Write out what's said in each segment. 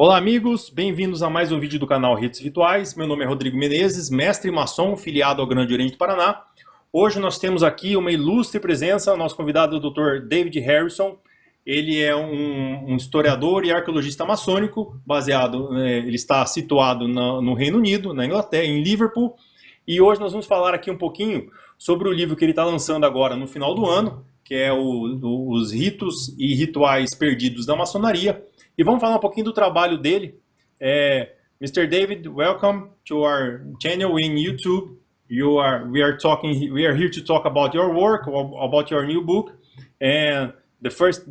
Olá amigos, bem-vindos a mais um vídeo do canal Rituais. Meu nome é Rodrigo Menezes, mestre maçom, filiado ao Grande Oriente do Paraná. Hoje nós temos aqui uma ilustre presença, nosso convidado é o Dr. David Harrison. Ele é um historiador e arqueologista maçônico, ele está situado no Reino Unido, na Inglaterra, em Liverpool. E hoje nós vamos falar aqui um pouquinho sobre o livro que ele está lançando agora no final do ano, que é os Ritos e Rituais Perdidos da Maçonaria. E vamos falar um pouquinho do trabalho dele. Mr. David, welcome to our channel in YouTube. We are here to talk about your work, about your new book. And the first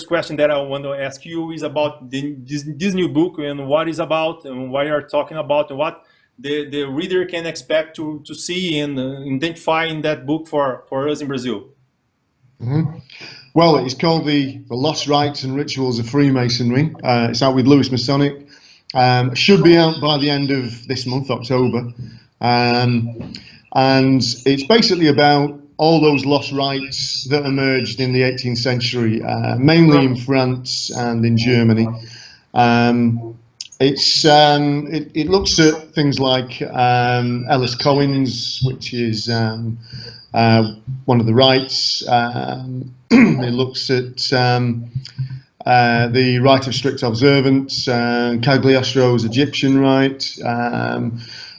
question that I want to ask you is about this new book and what it's about and what you are talking about and what the reader can expect to see and identify in that book for us in Brazil. Mm-hmm. Well, it's called the Lost Rites and Rituals of Freemasonry. It's out with Lewis Masonic. Should be out by the end of this month, October. And it's basically about all those lost rites that emerged in the 18th century, mainly in France and in Germany. It looks at things like Ellis Cohen's, which is one of the rites. It looks at the rite of strict observance, Cagliostro's Egyptian rite,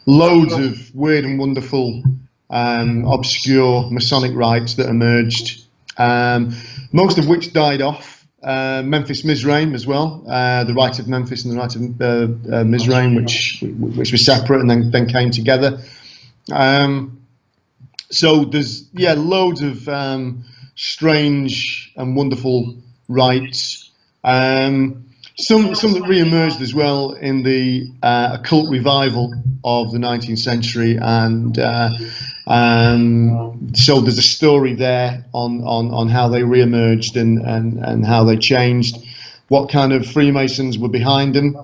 loads of weird and wonderful, obscure Masonic rites that emerged, most of which died off. Memphis Mizraim as well, the rite of Memphis and the rite of Mizraim, which were separate and then came together. So there's loads of strange and wonderful rites. Some that re-emerged as well in the occult revival of the 19th century, and so there's a story there on how they re-emerged and how they changed, what kind of Freemasons were behind them.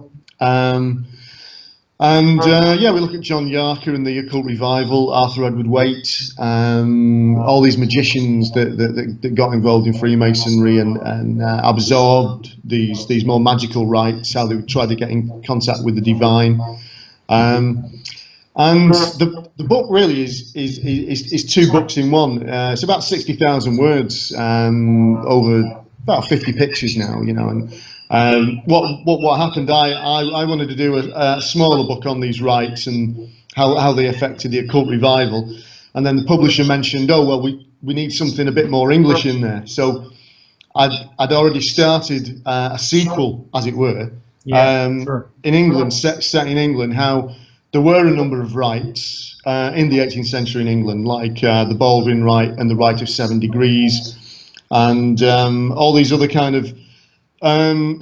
We look at John Yarker and the occult revival, Arthur Edward Waite, all these magicians that got involved in Freemasonry and absorbed these more magical rites, how they tried to get in contact with the divine. And the book really is two books in one. It's about 60,000 words, over about 50 pictures now, and what happened, I wanted to do a smaller book on these rites and how they affected the occult revival, and then the publisher mentioned, we need something a bit more English in there. So I'd already started a sequel, as it were, sure, in England, set in England, how there were a number of rites in the 18th century in England, like the Baldwin Rite and the Rite of 7 Degrees, and all these other kind of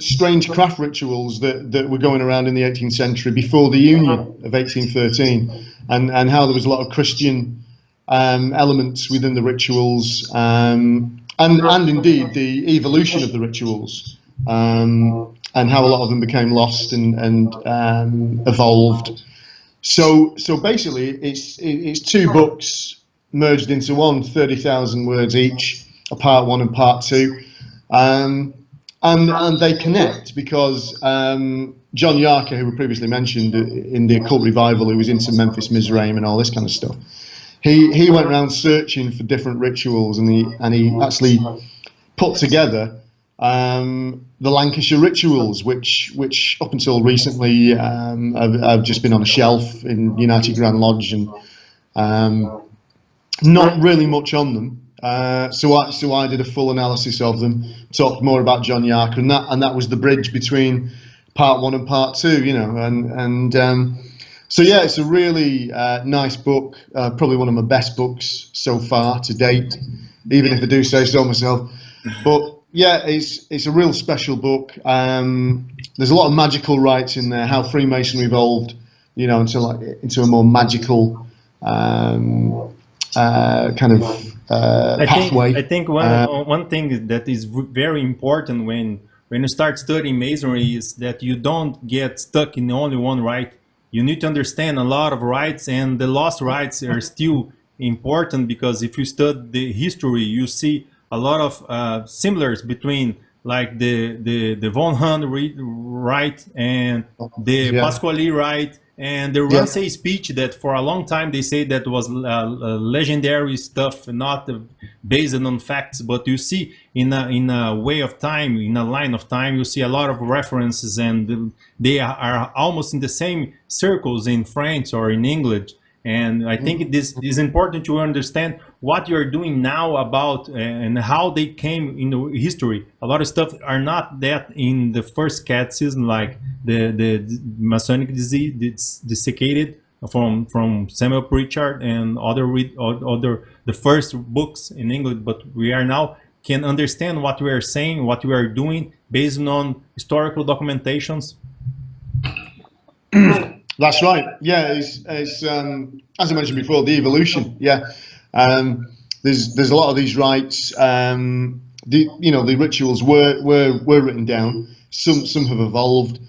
strange craft rituals that were going around in the 18th century before the Union of 1813, and how there was a lot of Christian elements within the rituals, and indeed the evolution of the rituals, and how a lot of them became lost and evolved. So basically it's two books merged into one, 30,000 words each, a part one and part two. And they connect because John Yarker, who we previously mentioned in the occult revival, who was into Memphis Mizraim and all this kind of stuff, he went around searching for different rituals, and he actually put together the Lancashire rituals, which up until recently have just been on a shelf in United Grand Lodge, and not really much on them. So I did a full analysis of them, talked more about John Yarker, and that was the bridge between part one and part two, so yeah, it's a really nice book, probably one of my best books so far to date, even if I do say so myself. But yeah, it's a real special book. There's a lot of magical rites in there, how Freemasonry evolved, into a more magical kind of pathway. I think one thing that is very important when you start studying Masonry is that you don't get stuck in only one rite. You need to understand a lot of rites, and the lost rites are still important, because if you study the history, you see a lot of similars between, like the Von Hahn rite and the Pasquale rite and the Ramsey speech that for a long time they say that was legendary stuff, not based on facts. But you see in a way of time, in a line of time, you see a lot of references, and they are almost in the same circles in France or in England. And I think this is important to understand what you're doing now about and how they came in the history. A lot of stuff are not that in the first catechism, like the Masonic disease desiccated from Samuel Pritchard and other the first books in English. But we are now can understand what we are saying, what we are doing based on historical documentations. That's right. Yeah, it's as I mentioned before, the evolution. Yeah, there's a lot of these rites. The rituals were written down. Some have evolved.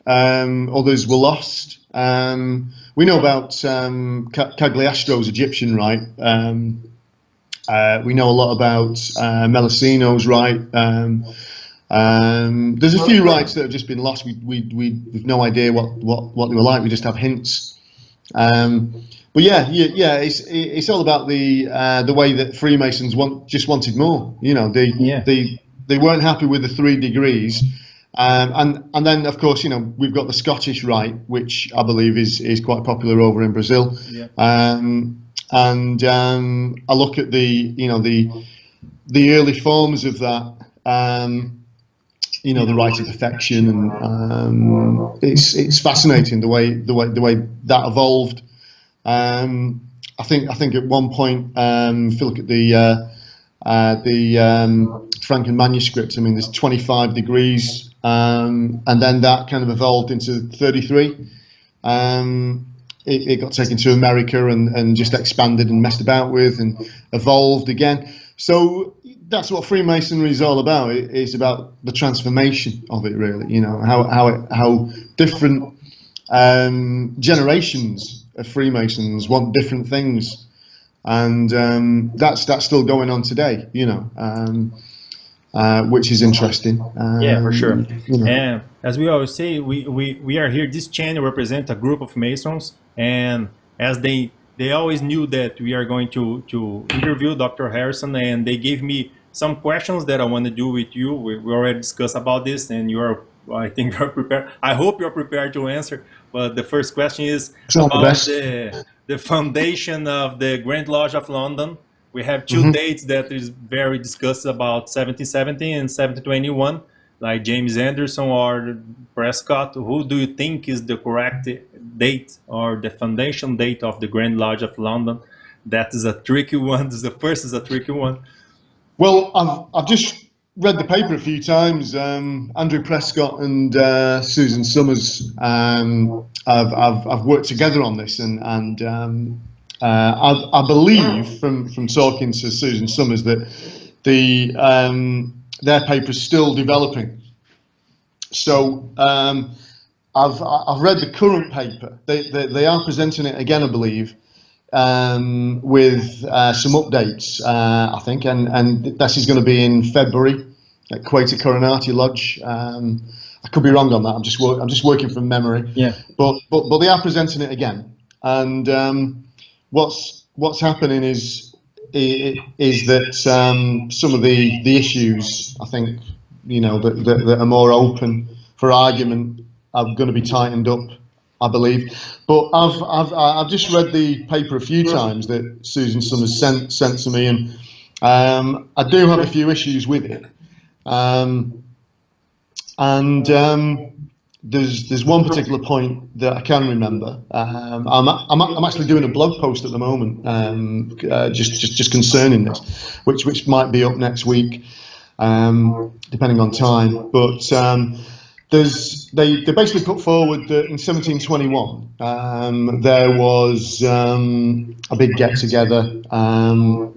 Others were lost. We know about Cagliastro's Egyptian rite. We know a lot about Melissino's rite. There's a few rites that have just been lost. We've no idea what they were like. We just have hints. But it's all about the way that Freemasons just wanted more. You know, they weren't happy with the 3 degrees, and then of course, you know, we've got the Scottish rite, which I believe is quite popular over in Brazil. Yeah. I look at the early forms of that. You know, the rite of perfection, and it's fascinating the way that evolved. I think at one point, if you look at the Franken manuscript, I mean, there's 25 degrees, and then that kind of evolved into 33. It got taken to America and just expanded and messed about with and evolved again. So that's what Freemasonry is all about. It's about the transformation of it, really. You know, how different generations of Freemasons want different things, and that's still going on today. You know, which is interesting. Yeah, for sure. You know. And as we always say, we are here. This channel represents a group of Masons, and as they always knew that we are going to interview Dr. Harrison, and they gave me some questions that I want to do with you. We already discussed about this, and I think you're prepared. I hope you're prepared to answer. But the first question is about the foundation of the Grand Lodge of London. We have 2 dates that is very discussed about 1770 and 1721, like James Anderson or Prescott. Who do you think is the correct date or the foundation date of the Grand Lodge of London? That is a tricky one. The first is a tricky one. Well, I've just read the paper a few times. Andrew Prescott and Susan Summers. I've worked together on this, and I believe from talking to Susan Summers that their paper is still developing. So I've read the current paper. They are presenting it again, I believe. With some updates, I think, and this is going to be in February at Quater Coronati Lodge. I could be wrong on that. I'm just working from memory. Yeah. But they are presenting it again, and what's happening is that some of the issues, I think, you know, that are more open for argument are going to be tightened up, I believe. But I've just read the paper a few times that Susan Summers sent to me, and I do have a few issues with it. There's one particular point that I can remember. I'm actually doing a blog post at the moment, just concerning this, which might be up next week, depending on time. But they basically put forward that in 1721 there was a big get together, and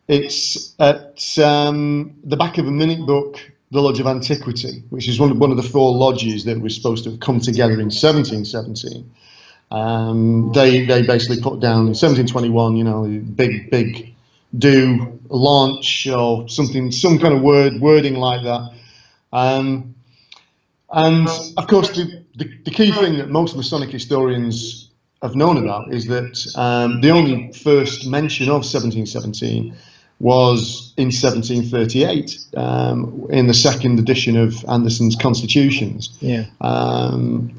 it's at the back of a minute book, the Lodge of Antiquity, which is one of the 4 lodges that was supposed to have come together in 1717. They basically put down in 1721, you know, big do launch or something, some kind of wording like that. And of course, the key thing that most Masonic historians have known about is that the only first mention of 1717 was in 1738 in the second edition of Anderson's Constitutions. Yeah.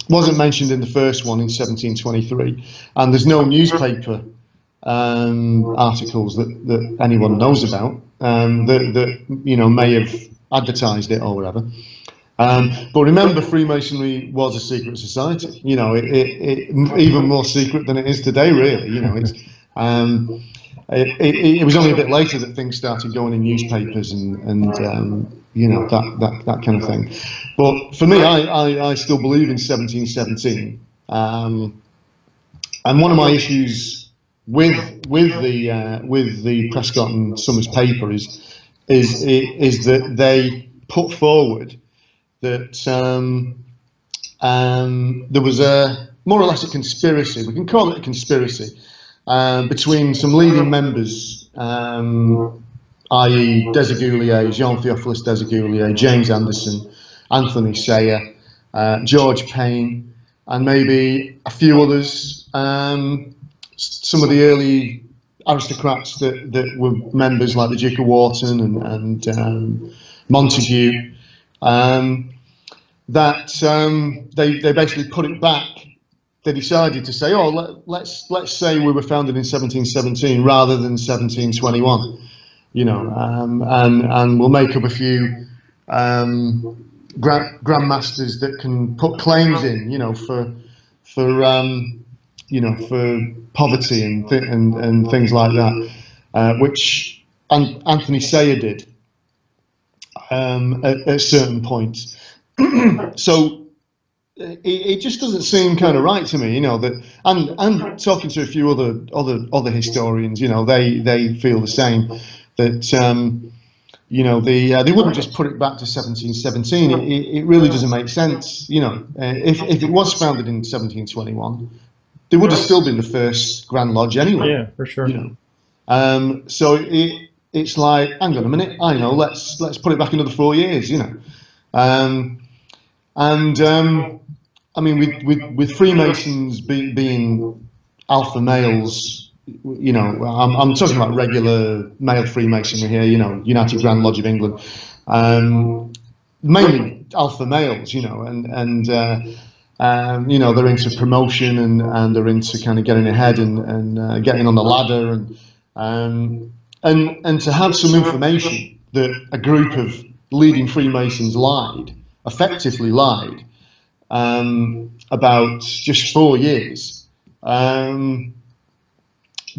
Wasn't mentioned in the first one in 1723, and there's no newspaper articles that anyone knows about that may have advertised it or whatever. But remember, Freemasonry was a secret society. It even more secret than it is today. Really, it was only a bit later that things started going in newspapers and that kind of thing. But for me, I still believe in 1717. And one of my issues with the Prescott and Summers paper is that they put forward that there was more or less a conspiracy. We can call it a conspiracy. Between some leading members, i.e. Desaguliers, Jean-Theophilus Desaguliers, James Anderson, Anthony Sayer, George Payne, and maybe a few others, some of the early aristocrats that were members like the Duke of Wharton and Montague, that they basically put it back. They decided to say, oh, let's say we were founded in 1717 rather than 1721, and we'll make up a few grandmasters that can put claims in, for poverty and things like that, which Anthony Sayer did at certain points. So. It just doesn't seem kind of right to me, that, and talking to a few other historians, they feel the same, that they wouldn't just put it back to 1717. It really doesn't make sense, if it was founded in 1721, they would have still been the first Grand Lodge anyway. Yeah, for sure. So it's like, hang on a minute, I know, let's put it back another 4 years, I mean, with Freemasons being alpha males, I'm talking about regular male Freemasonry here, United Grand Lodge of England, mainly alpha males, and they're into promotion and they're into kind of getting ahead and getting on the ladder and to have some information that a group of leading Freemasons effectively lied. About just 4 years doesn't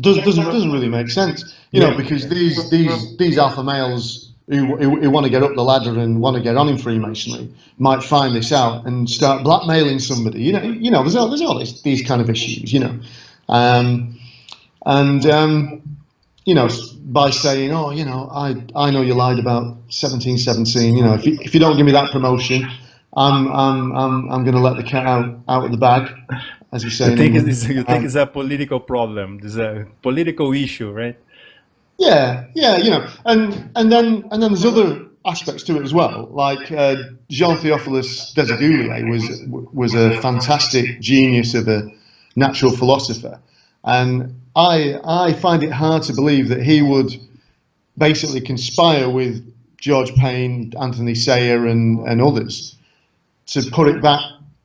really make sense, because these alpha males who want to get up the ladder and want to get on in Freemasonry might find this out and start blackmailing somebody. There's all these kind of issues, by saying, oh, I know you lied about 1717. If you don't give me that promotion, I'm going to let the cat out of the bag, as you say. You think it's a political problem? It's a political issue, right? Yeah, and then there's other aspects to it as well. Like Jean-Theophilus Desaguliers was a fantastic genius of a natural philosopher, and I find it hard to believe that he would basically conspire with George Payne, Anthony Sayer, and others to put it back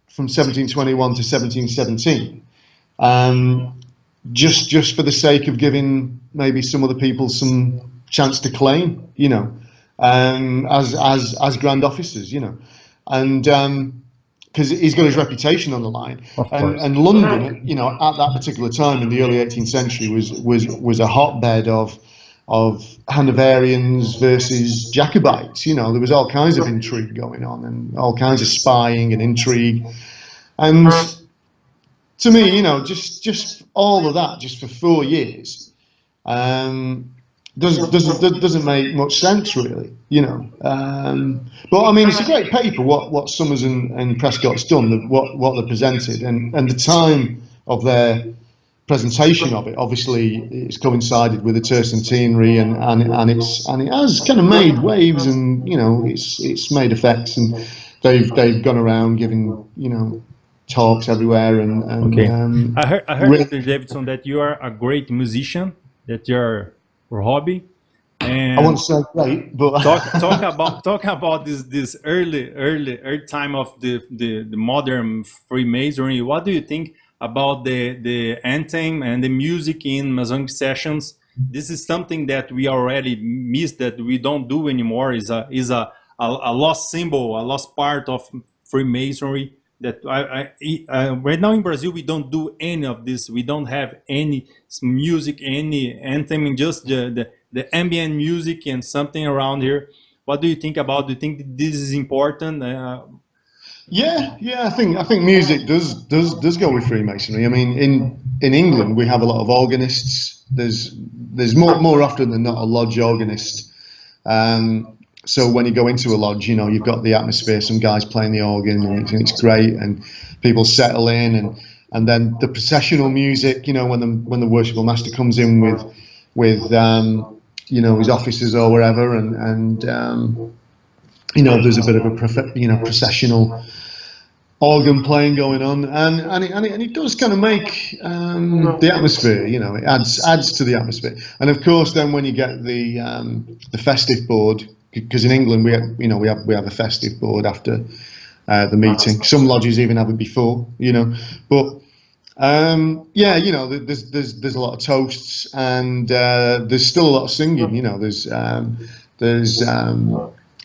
from 1721 to 1717, just for the sake of giving maybe some other people some chance to claim, as grand officers, and because he's got his reputation on the line, and London, at that particular time in the early 18th century was a hotbed of Hanoverians versus Jacobites. There was all kinds of intrigue going on and all kinds of spying and intrigue. And to me, just all of that, just for 4 years, doesn't make much sense, really. But I mean, it's a great paper what Summers and Prescott's done, what they presented, and the time of their presentation of it. Obviously, it's coincided with the tercentenary, and it has kind of made waves, and you know, it's made effects, and they've gone around giving, you know, talks everywhere, and Okay. I heard really, Mr. Davidson, that you are a great musician, that your hobby, I won't and say great, but talk about this early time of the modern Freemasonry. What do you think about the anthem and the music in Masonic sessions? This is something that we already missed, that we don't do anymore. Is a lost symbol, a lost part of Freemasonry. That right now in Brazil, we don't do any of this. We don't have any music, any anthem, just the ambient music and something around here. What do you think about? Do you think this is important? yeah, I think music does go with Freemasonry. I mean, in England we have a lot of organists. There's more often than not a lodge organist. So when you go into a lodge, you know, you've got the atmosphere, some guys playing the organ, and it's great, and people settle in, and then the processional music, you know, when the worshipful master comes in with you know, his officers or wherever, and you know, there's a bit of a processional organ playing going on, and it does kind of make the atmosphere, you know, it adds to the atmosphere. And of course, then when you get the festive board, because in England we have a festive board after the meeting. Some lodges even have it before, you know, but yeah, you know, there's a lot of toasts, and there's still a lot of singing, you know.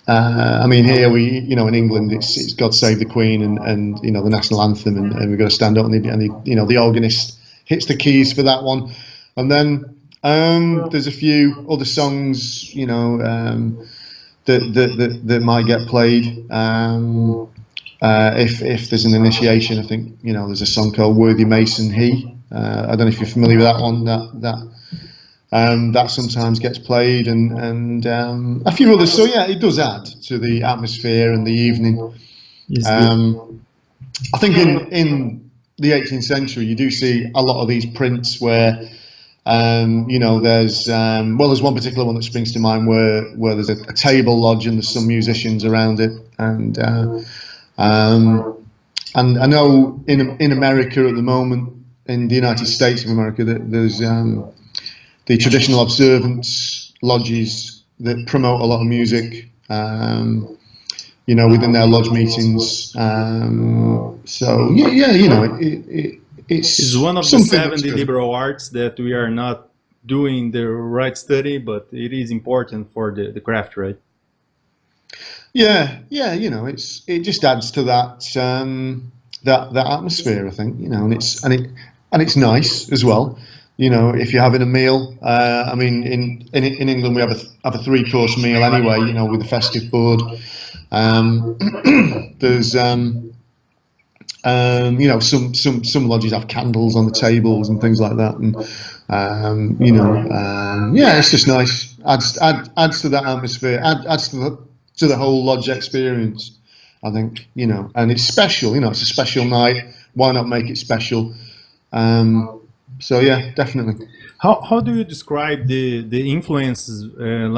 I mean, here you know, in England it's God Save the Queen, and you know, the national anthem, and we've got to stand up, and you know, the organist hits the keys for that one, and then there's a few other songs, you know, that might get played. If there's an initiation, I think, you know, there's a song called "Worthy Mason He." I don't know if you're familiar with that one. That sometimes gets played, and a few others. So yeah, it does add to the atmosphere and the evening. I think in the 18th century, you do see a lot of these prints where, you know, there's one particular one that springs to mind where there's a table lodge and there's some musicians around it, and I know in America at the moment, in the United States of America, that there's the traditional observance lodges that promote a lot of music, you know, within their lodge meetings. So yeah, you know, it's one of the 70 liberal arts that we are not doing the right study, but it is important for the craft, right? Yeah, you know, it just adds to that that atmosphere, I think, you know, and it's nice as well. You know, if you're having a meal, I mean, in England we have a 3-course meal anyway, you know, with the festive board. There's you know, some lodges have candles on the tables and things like that, and you know, yeah, it's just nice. Adds to that atmosphere. Adds to the whole lodge experience, I think, you know, and it's special. You know, it's a special night. Why not make it special? So yeah, definitely. How do you describe the influences,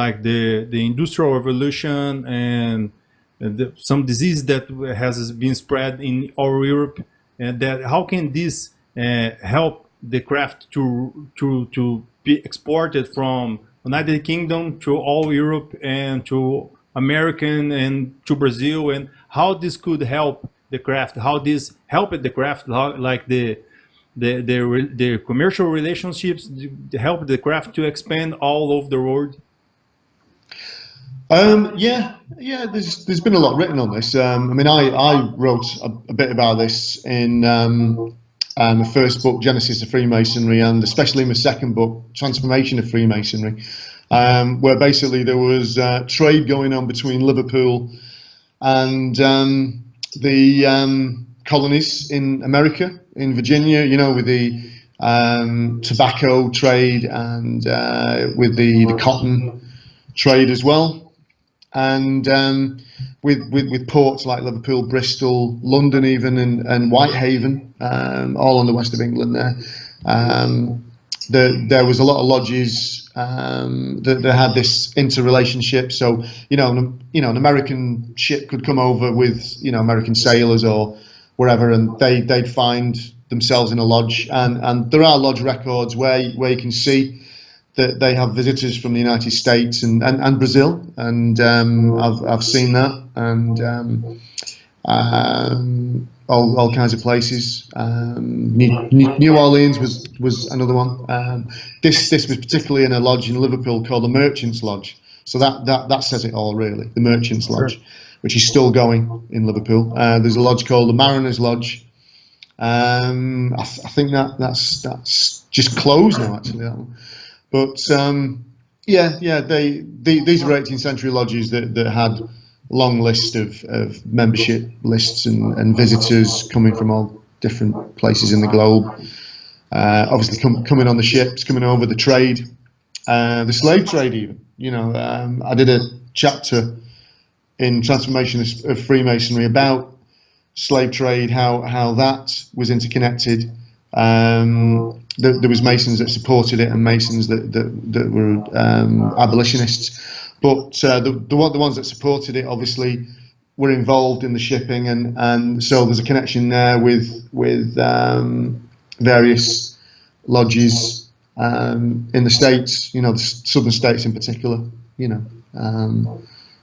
like the Industrial Revolution and some disease that has been spread in all Europe, and that how can this help the craft to be exported from United Kingdom to all Europe and to American and to Brazil, and how this could help the craft, how this helped the craft, like the commercial relationships help the craft to expand all over the world? Yeah. There's been a lot written on this. I mean, I wrote a bit about this in the first book, Genesis of Freemasonry, and especially in my second book, Transformation of Freemasonry, where basically there was trade going on between Liverpool and the colonies in America, in Virginia, you know, with the tobacco trade and with the cotton trade as well. And with ports like Liverpool, Bristol, London even, and Whitehaven, all on the west of England there. There was a lot of lodges that had this interrelationship. So an American ship could come over with American sailors or wherever, and they'd find themselves in a lodge, and there are lodge records where you can see that they have visitors from the United States and Brazil, and I've seen that, and all kinds of places. New Orleans was another one. This was particularly in a lodge in Liverpool called the Merchants Lodge. So that says it all, really. The Merchants Lodge, which is still going in Liverpool. There's a lodge called the Mariners Lodge. I think that's just closed now, actually. That one. But these were 18th century lodges that had long list of membership lists and visitors coming from all different places in the globe. Obviously coming on the ships, coming over, the trade, the slave trade even. I did a chapter in Transformation of Freemasonry about slave trade, how that was interconnected. There was Masons that supported it and Masons that were abolitionists. But the ones that supported it obviously were involved in the shipping, and so there's a connection there with various lodges in the States, the southern states in particular,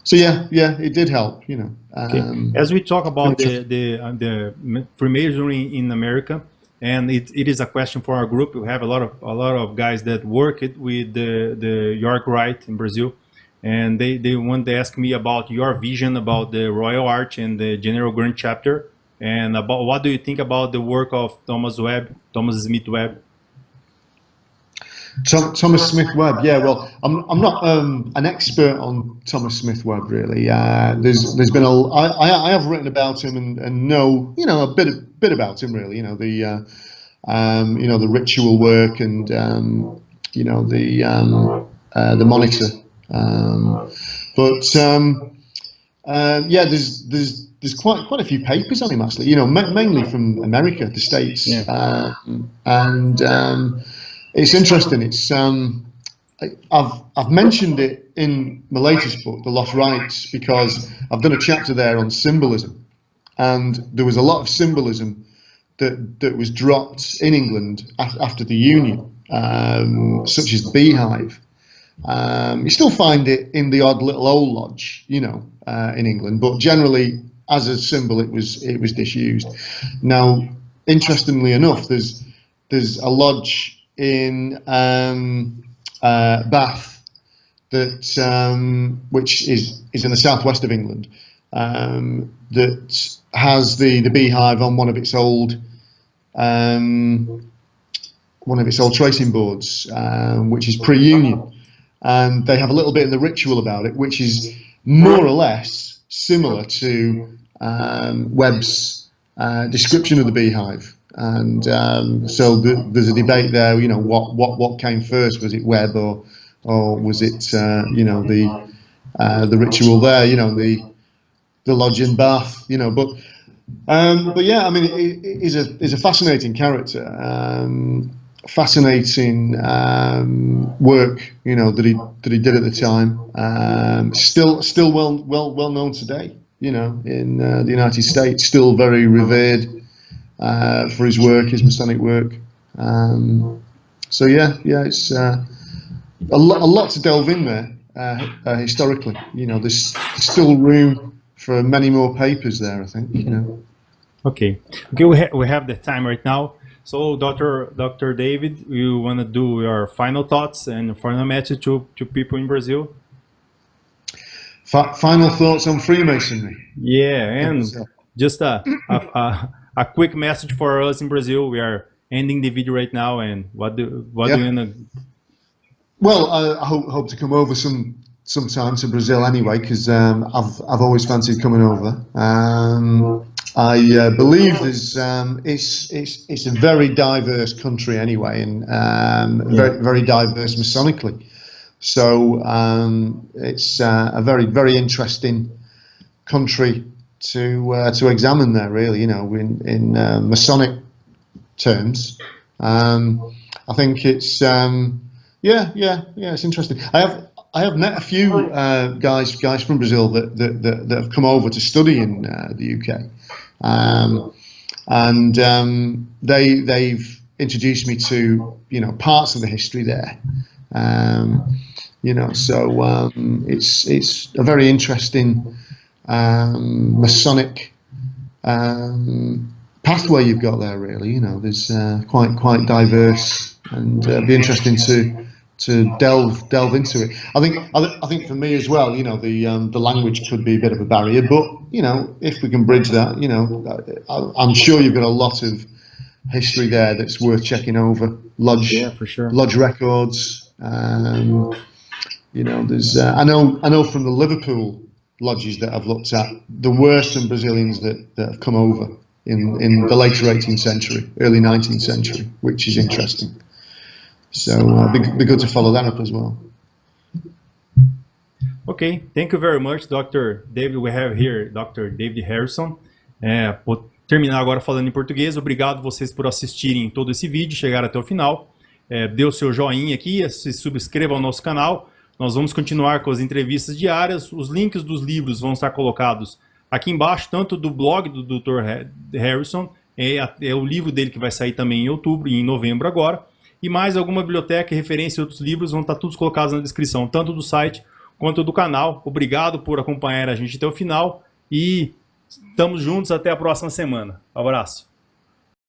So it did help, Okay. As we talk about the Freemasonry in America, and it is a question for our group. We have a lot of guys that work with the York Rite in Brazil. And they want to ask me about your vision about the Royal Arch and the General Grant chapter, and about what do you think about the work of Thomas Smith Webb? Thomas Smith Webb, yeah. Well, I'm not an expert on Thomas Smith Webb, really. There's been I have written about him and know a bit about him, really. The ritual work and the monitor. There's quite a few papers on him, actually, mainly from America, the States. Yeah. It's interesting. It's I've mentioned it in my latest book, The Lost Rites, because I've done a chapter there on symbolism, and there was a lot of symbolism that was dropped in England after the Union, such as the beehive. You still find it in the odd little old lodge, in England, but generally as a symbol it was disused. Now, interestingly enough, there's a lodge in Bath that which is in the southwest of England, that has the beehive on one of its old tracing boards, which is pre-Union. And they have a little bit in the ritual about it, which is more or less similar to Webb's description of the beehive. And so there's a debate there. What came first? Was it Webb or was it the ritual there? The lodge in Bath. But yeah, I mean, he's a fascinating character. Fascinating work, that he did at the time. Still well known today, in the United States. Still very revered for his work, his Masonic work. So it's a lot to delve in there historically. There's still room for many more papers there, I think. Okay. We have the time right now. So, Dr. David, you want to do your final thoughts and final message to people in Brazil? Final thoughts on Freemasonry. Yeah, and just a quick message for us in Brazil. We are ending the video right now, and what do you want to? Well, I hope to come over sometime to Brazil anyway, because I've always fancied coming over. I believe it's a very diverse country anyway, and very diverse Masonically. So it's a very interesting country to examine there, really. In Masonic terms, I think it's yeah, it's interesting. I have met a few guys from Brazil that have come over to study in the UK, and they've introduced me to parts of the history there. So it's a very interesting Masonic pathway you've got there. Really, there's quite diverse, and be interesting to delve into it. I think for me as well, the language could be a bit of a barrier, but if we can bridge that, I'm sure you've got a lot of history there that's worth checking over. Lodge, yeah, for sure. Lodge records. There's I know from the Liverpool lodges that I've looked at, there were some Brazilians that have come over in the later 18th century, early 19th century, which is interesting. So be good to follow that up as well. Okay, thank you very much, Dr. David. We have here Dr. David Harrison. Vou terminar agora falando em português. Obrigado vocês por assistirem todo esse vídeo, chegaram até o final. Dê o seu joinha aqui, se subscreva ao nosso canal. Nós vamos continuar com as entrevistas diárias. Os links dos livros vão estar colocados aqui embaixo, tanto do blog do Dr. Harrison, é o livro dele que vai sair também em outubro e em novembro agora, e mais alguma biblioteca e referência a outros livros vão estar todos colocados na descrição, tanto do site quanto do canal. Obrigado por acompanhar a gente até o final e estamos juntos até a próxima semana. Um abraço.